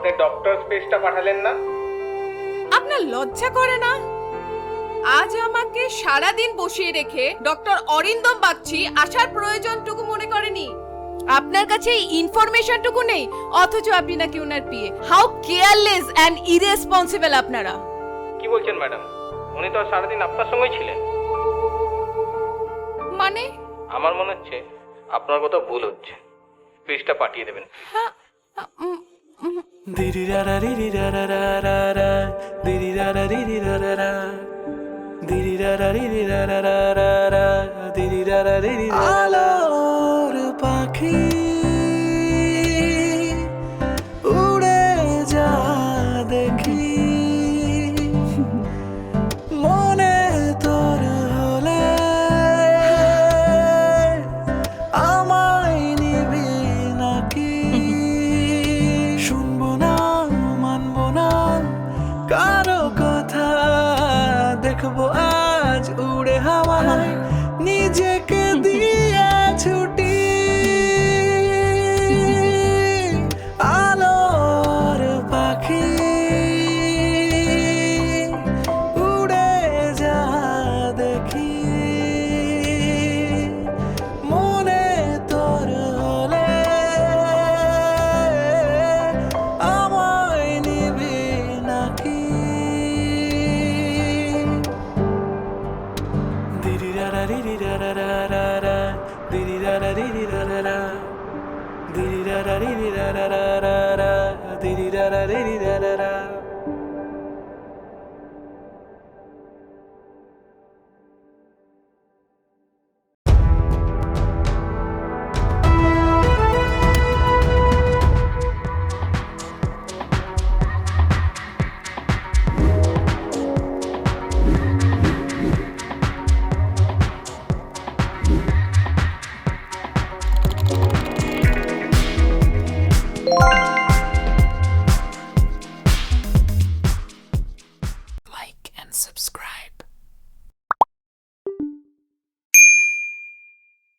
আপনি ডক্টর স্পেসটা পাঠালেন না? আপনার লজ্জা করে না? আজ আমাকে সারাদিন বসিয়ে রেখে ডক্টর অরিন্দম বাগচি আসার প্রয়োজনটুকু মনে করেনি। আপনার কাছে এই ইনফরমেশনটুকু নেই, অথচ আপনি নাকি ওনার PA. How careless and irresponsible আপনারা! কি বলছেন ম্যাডাম? উনি তো সারাদিন আপনার সঙ্গেই ছিলেন। মানে? আমার মনে হচ্ছে আপনার কথা ভুল হচ্ছে। স্পেসটা পাঠিয়ে দেবেন। হ্যাঁ, উম, উম, আলোর পাখি উড়ে যা দেখি, মনে তোর হলে আমায় নিবি নাকি? শুনবো না, মানবো না কারো কথা, দেখবো আজ উড়ে হাওয়ায় নিজেকে দিয়ে ছুটি। আলোর পাখি উড়ে যা দেখি, মনে তোর হলে আমায় নিবি নাকি? Like and subscribe.